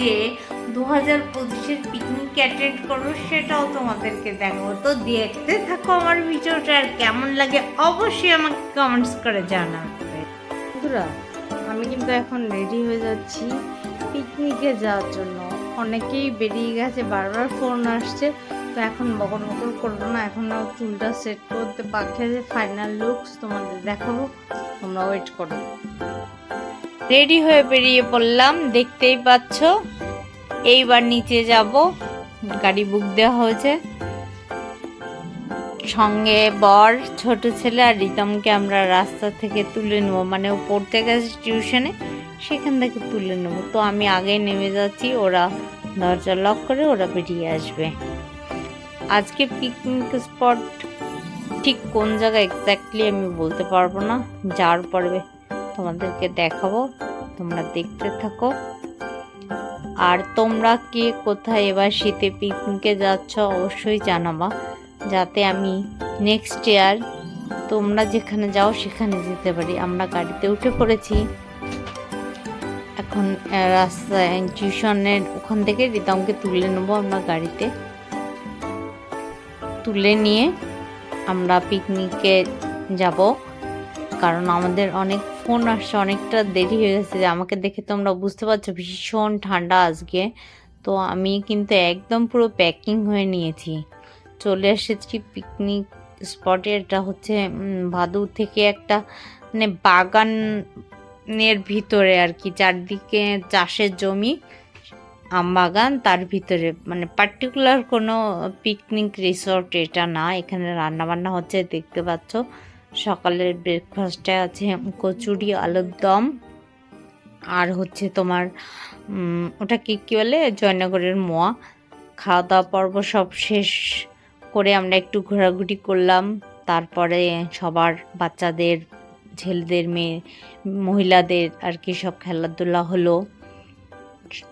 যে 2025-এর picnic attend করবো সেটাও তোমাদেরকে দেখাবো। তো দেখতে থাকো আমার ভিডিওটা, আর কেমন লাগে অবশ্যই আমাকে কমেন্টস করে জানাবে। বন্ধুরা, আমি কিন্তু এখন রেডি হয়ে যাচ্ছি পিকনিকে যাওয়ার জন্য। অনেকেই বেরিয়ে গেছে, বারবার ফোন আসছে, তো এখন বকর বকর করবো না, এখন চুলটা সেট করতে বাকি আছে। ফাইনাল লুকস তোমাদের দেখাবো, তোমরা ওয়েট করো। রেডি হয়ে বেরিয়ে পড়লাম, দেখতেই পাচ্ছ। এইবার নিচে যাব, গাড়ি বুক দেওয়া হয়েছে। সঙ্গে বর, ছোট ছেলে আর রিতমকে আমরা রাস্তা থেকে তুলে নেব, মানে ও পড়তে গেছে টিউশনে, সেখান থেকে তুলে নেব। তো আমি আগে নেমে যাচ্ছি, ওরা দরজা লক করে ওরা বেরিয়ে আসবে। আজকে পিকনিক স্পট ঠিক কোন জায়গায় এক্স্যাক্টলি আমি বলতে পারবো না, যার পরে তোমাদেরকে দেখাবো, তোমরা দেখতে থাকো। আর তোমরা কে কোথায় এবার শীতে পিকনিকে যাচ্ছ অবশ্যই জানাবা, যাতে আমি নেক্সট ইয়ার তোমরা যেখানে যাও সেখানে যেতে পারি। আমরা গাড়িতে উঠে পড়েছি, এখন রাস্তায় টিউশনের ওখান থেকে রিতমকে তুলে নেবো। আমরা গাড়িতে তুলে নিয়ে আমরা পিকনিকে যাব, কারণ আমাদের অনেক ফোন আসছে, অনেকটা দেরি হয়ে গেছে। আমাকে দেখে তোমরা বুঝতে পারছো ভীষণ ঠান্ডা আজকে। তো আমি কিন্তু একদম পুরো প্যাকিং হয়ে নিয়েছি, চলে এসেছি পিকনিক স্পটে। এটা হচ্ছে ভাদুর থেকে একটা মানে বাগানের ভিতরে আর কি, চারদিকে চাষের জমি, আম বাগান, তার ভিতরে মানে পার্টিকুলার কোনো পিকনিক রিসর্ট এটা না। এখানে রান্না বান্না হচ্ছে, দেখতে পাচ্ছ। সকালের ব্রেকফাস্টে আছে কচুরি, আলুর দম, আর হচ্ছে তোমার ওটা কি বলে, জয়নগরের মোয়া। খাওয়া দাওয়া পর্ব সব শেষ করে আমরা একটু ঘোরাঘুরি করলাম। তারপরে সবার বাচ্চাদের, ছেলেদের, মহিলাদের আর কি সব খেলাধুলা হলো।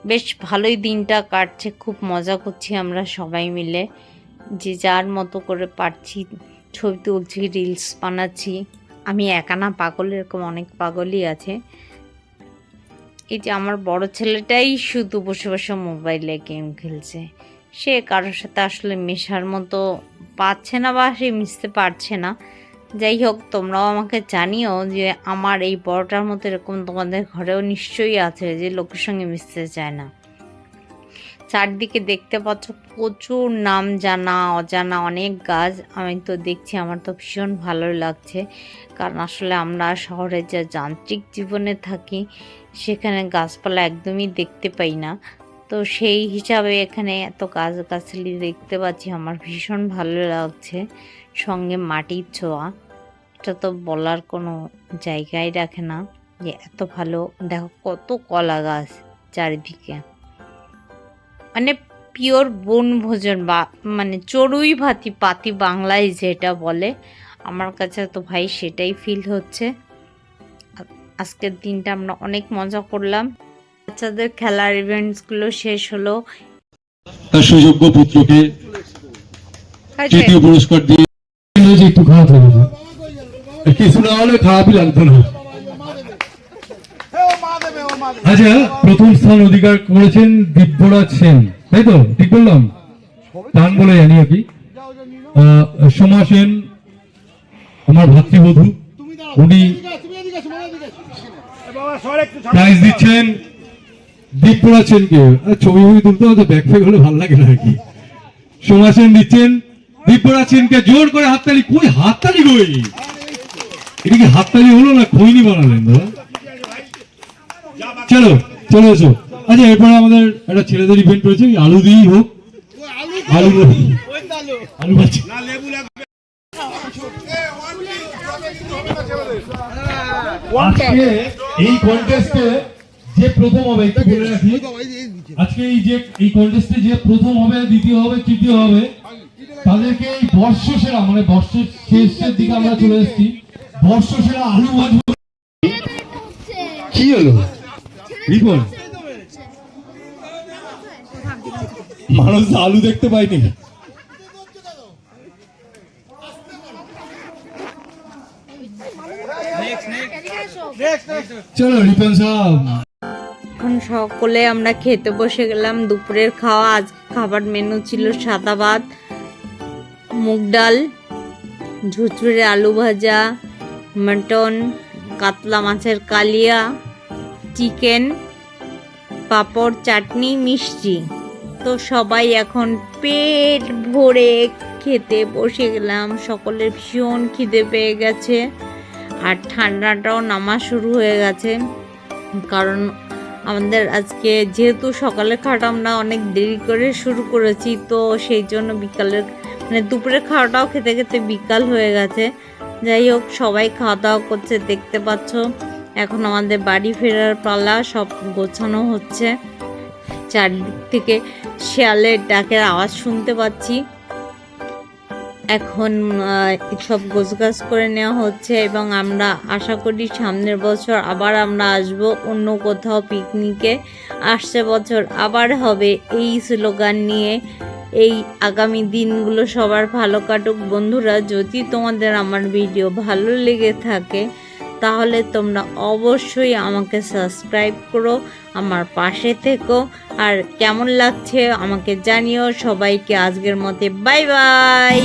বেশ ভালোই দিনটা কাটছে, খুব মজা করছি আমরা সবাই মিলে, যে যার মতো করে পারছি ছবি তুলছি, রিলস বানাচ্ছি। আমি একা না, পাগল এরকম অনেক পাগলই আছে। এই যে আমার বড় ছেলেটাই শুধু বসে বসে মোবাইলে গেম খেলছে, সে কারোর সাথে আসলে মেশার মতো পাচ্ছে না, বা সে মিশতে পারছে না। যাই হোক, তোমরাও আমাকে জানিও যে আমার এই বড়টার মতো এরকম তোমাদের ঘরেও নিশ্চয়ই আছে যে লোকের সঙ্গে মিশতে চায় না। চারদিকে দেখতে পাচ্ছ প্রচুর নাম জানা অজানা অনেক গাছ, আমি তো দেখছি, আমার তো ভীষণ ভালো লাগছে। কারণ আসলে আমরা শহরে যে যান্ত্রিক জীবনে থাকি, সেখানে গাছপালা একদমই দেখতে পাই না। তো সেই হিসাবে এখানে এত গাছগাছালি দেখতে পাচ্ছি, আমার ভীষণ ভালো লাগছে। সঙ্গে মাটির ছোঁয়া, এটা তো বলার কোনো জায়গায় রাখে না যে এত ভালো। দেখো কত কলা গাছ চারিদিকে, মানে পিওর বনভোজন, বা মানে চড়ুই ভাতি পাতি বাংলায় যেটা বলে, আমার কাছে তো ভাই সেটাই ফিল হচ্ছে। আজকের দিনটা আমরা অনেক মজা করলাম। বাচ্চাদের খেলার ইভেন্টসগুলো শেষ হলো, তার সুযোগ্য পুত্রকে তৃতীয় পুরস্কার দিয়ে একটু খারাপ লেগেছে, কিছু না হলে খারাপই লাগতো না। আচ্ছা, প্রথম স্থান অধিকার করেছেন দিব্যরাজ সেন, তাই তো ঠিক বললাম? টান বলে জানি আর কি। সোমা সেন আমার ভাতৃবধূ, উনি প্রাইজ দিচ্ছেন দিব্যরাজ সেনকে। ছবি তুলতে হয়তো ব্যাক ফ্যাক হলে ভালো লাগে না আর কি। সোমা সেন দিচ্ছেন দিব্যরাজ সেনকে, জোর করে হাততালি। কই হাততালি, কই এটা কি হাততালি হলো না খৈনি বানালেন দাদা? চলো চলে এসো। আচ্ছা, এরপরে আমাদের একটা ছেলেদের ইভেন্ট রয়েছে, আলু দিয়েই হোক, আলু আলু পাচ্ছি। এই কন্টেস্টে যে প্রথম হবে, একটু বলে রাখি, আজকে এই কন্টেস্টে যে প্রথম হবে, দ্বিতীয় হবে, তৃতীয় হবে, তাদেরকে এই বর্ষসেরা, মানে বর্ষের শেষের দিকে আমরা চলে এসেছি, বর্ষসেরা আলু ভাজ। কি হলো রিপন? মানুষ আলু দেখতে পাইনি। চলো রিপন সাহেব। এখন সকলে আমরা খেতে বসে গেলাম। দুপুরের খাওয়া, আজকে খাবার মেনু ছিল সাদা ভাত, মুগ ডাল, ঝুরঝুরে আলু ভাজা, মটন, কাতলা মাছের কালিয়া, চিকেন, পাঁপড়, চাটনি, মিষ্টি। তো সবাই এখন পেট ভরে খেতে বসে গেলাম। সকলের ভীষণ খিদে পেয়ে গেছে আর ঠান্ডাটাও নামা শুরু হয়ে গেছে, কারণ আমাদের আজকে যেহেতু সকালের খাওয়াটা আমরা অনেক দেরি করে শুরু করেছি, তো সেই জন্য বিকালের মানে দুপুরের খাওয়াটাও খেতে খেতে বিকাল হয়ে গেছে। যাই হোক, সবাই খাওয়া দাওয়া করছে দেখতে পাচ্ছ। এখন আমাদের বাড়ি ফেরার পালা, সব গোছানো হচ্ছে। চারদিক থেকে শিয়ালের ডাকের আওয়াজ শুনতে পাচ্ছি। এখন সব গোছগাছ করে নেওয়া হচ্ছে এবং আমরা আশা করি সামনের বছর আবার আমরা আসব অন্য কোথাও পিকনিকে। আসছে বছর আবার হবে এই স্লোগান নিয়ে। এই আগামী দিনগুলো সবার ভালো কাটুক। বন্ধুরা, যদি তোমাদের আমার ভিডিও ভালো লেগে থাকে তাহলে তোমরা অবশ্যই আমাকে সাবস্ক্রাইব করো, আমার পাশে থেকো। আর কেমন লাগছে আমাকে জানিও। সবাইকে আজকের মতে বাই বাই।